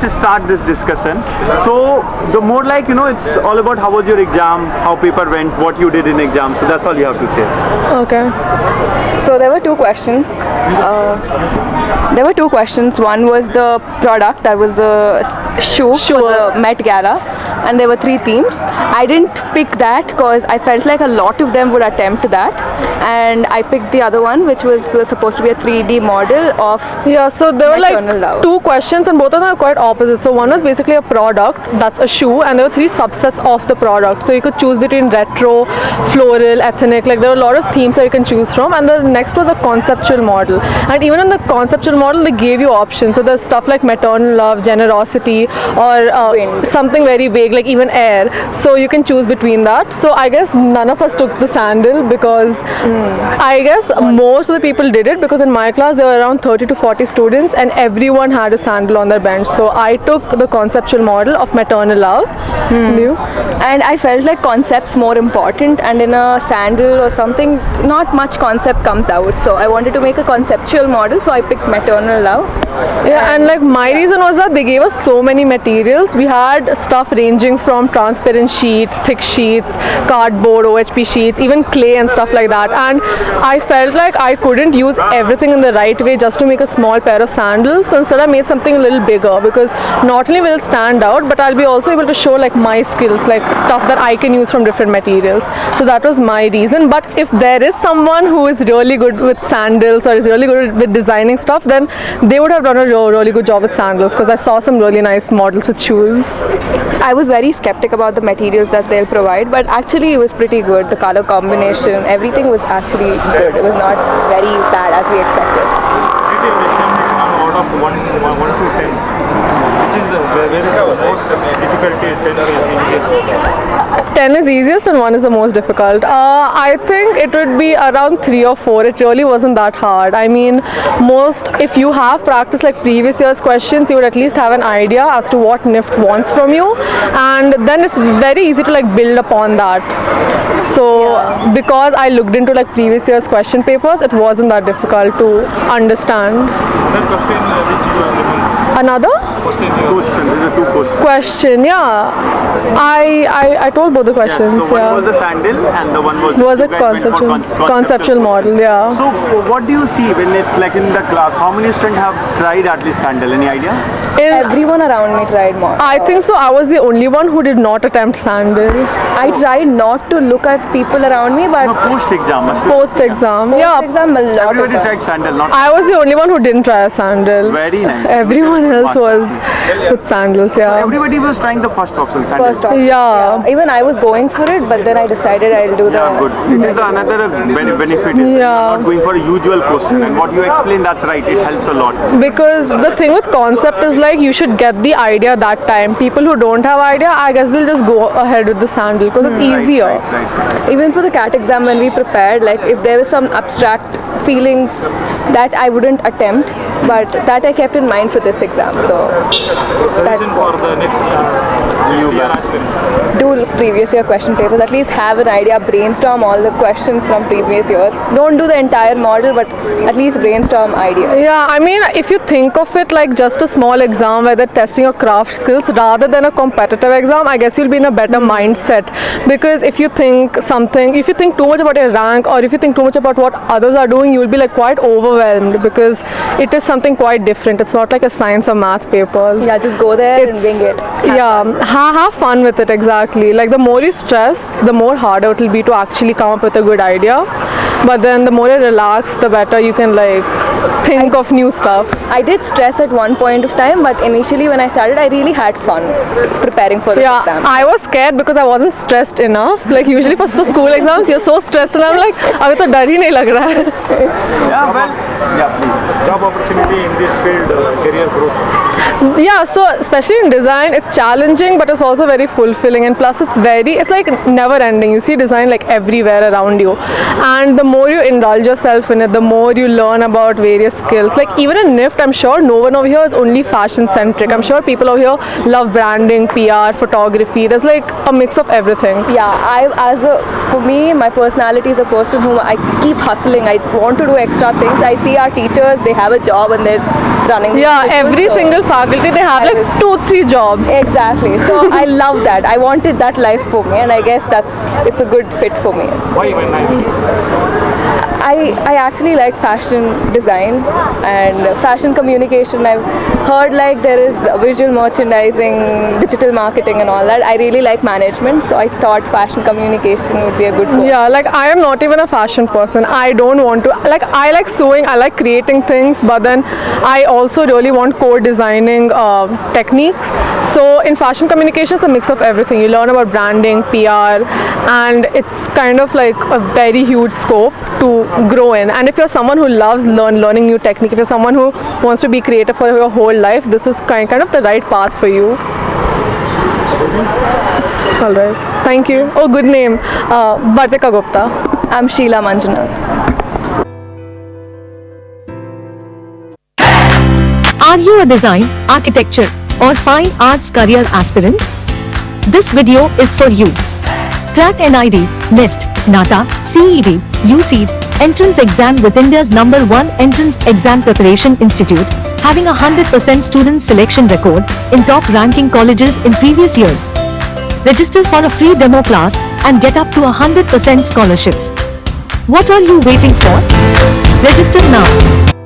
let's start this discussion. So the more like, it's all about how was your exam, how paper went, what you did in exam. So that's all you have to say. Okay. So there were two questions. One was the product, that was the shoe for the Met Gala, and there were 3 themes. I didn't pick that because I felt like a lot of them would attempt that, and I picked the other one, which was supposed to be a 3D model of So there were maternal like love. 2 questions, and both of them are quite opposite. So one was basically a product, that's a shoe, and there were 3 subsets of the product. So you could choose between retro, floral, ethnic, like there were a lot of themes that you can choose from. And the next was a conceptual model, and even in the conceptual model they gave you options. So there's stuff like maternal love, generosity, or something very vague like even air. So you can choose between that. So I guess none of us took the sandal because I guess most of the people did it, because in my class there were around 30 to 40 students and everyone had a sandal on their bench. So I took the conceptual model of maternal love. You? And I felt like concept's more important, and in a sandal or something not much concept comes out, so I wanted to make a conceptual model, so I picked maternal love. And like my reason was that they gave us so many materials. We had stuff ranging from transparent sheet, thick sheets, cardboard, OHP sheets, even clay and stuff like that, and I felt like I couldn't use everything in the right way just to make a small pair of sandals. So instead I made something a little bigger, because not only will it stand out, but I'll be also able to show like my skills, like stuff that I can use from different materials. So that was my reason. But if there is someone who is really good with sandals or is really good with designing stuff, then they would have done a really good job with sandals, because I saw some really nice models with shoes. I was very skeptic about the materials that they'll provide, but actually it was pretty good. The color combination, everything was actually good. It was not very bad as we expected. Examination on out of 1 to 10. Which is the most difficult? 10 is easiest and 1 is the most difficult. I think it would be around 3 or 4. It really wasn't that hard. I mean, if you have practiced like previous year's questions, you would at least have an idea as to what NIFT wants from you, and then it's very easy to like build upon that. So because I looked into like previous year's question papers, it wasn't that difficult to understand. Another question which you are looking. Another Question. These are 2 questions. question, I told both the questions. Yes, so one was the sandal and the one was a you guys went for conceptual model. Yeah. So what do you see when it's like in the class? How many students have tried at least sandal? Any idea? Everyone around me tried more. I think so. I was the only one who did not attempt sandal. I tried not to look at people around me, but No, post-exam. Post-exam, exam a lot Everybody of tried sandal, not I was the only one who didn't try a sandal. very nice. Everyone else was with sandals. Everybody was trying the first option, sandal. first option. Yeah. Even I was going for it, but then I decided I'll do Yeah, good. It is another benefit. Is Yeah. You're not going for a usual question, and what you explain, that's right. It helps a lot. Because the thing with concept is like you should get the idea that time. People who don't have idea, I guess they'll just go ahead with the sandal because it's easier. Right. Even for the CAT exam, when we prepared, like if there was some abstract feelings that I wouldn't attempt, but that I kept in mind for this exam. So Suggestion for the next year aspirant. do previous year question papers, at least have an idea, brainstorm all the questions from previous years. Don't do the entire model, but at least brainstorm ideas. Yeah, I mean, if you think of it like just a small exam where they're testing your craft skills rather than a competitive exam, I guess you'll be in a better mindset. Because if you think too much about your rank, or if you think too much about what others are doing, you'll be like quite overwhelmed, because it is something quite different. It's not like a science or math papers. Yeah, just go there and wing it. Have fun with it, exactly. Like the more you stress, the more harder it will be to actually come up with a good idea. But then the more you relax, the better you can like think of new stuff. I did stress at one point of time, but initially when I started, I really had fun preparing for the exam. I was scared because I wasn't stressed enough. Like usually for school exams, you're so stressed, and I'm like, abhi to dar hi nahi lag raha hai. Yeah, well, yeah, please. Job opportunity in this field, career growth. Yeah, so especially in design, it's challenging, but it's also very fulfilling, and plus it's like never ending. You see design like everywhere around you, and the more you indulge yourself in it, the more you learn about various skills. Like even in NIFT, I'm sure no one over here is only fashion centric. I'm sure people over here love branding, PR, photography. There's like a mix of everything. Yeah, for me, my personality is a person who I keep hustling. I want to do extra things. I see our teachers, they have a job and they're running. Yeah, every single faculty, they have like 2-3 jobs. Exactly. So I love that. I wanted that life for me, and I guess it's a good fit for me. Why even I actually like fashion design and fashion communication. I've heard like there is visual merchandising, digital marketing and all that. I really like management, so I thought fashion communication would be a good course. Yeah, like I am not even a fashion person. I don't want to, like I like sewing, I like creating things, but then I also really want core designing techniques. So in fashion communication, it's a mix of everything. You learn about branding, PR, and it's kind of like a very huge scope to grow in. And if you're someone who loves learning new technique, if you're someone who wants to be creative for your whole life, this is kind of the right path for you. All right, thank you. Oh, good name, Bartika Gupta. I'm Sheila Manjunath. Are you a design, architecture, or fine arts career aspirant? This video is for you. Crack NID, NIFT, NATA, CED, UCEED, entrance exam with India's #1 entrance exam preparation institute, having a 100% student selection record in top ranking colleges in previous years. Register for a free demo class and get up to 100% scholarships. What are you waiting for? Register now.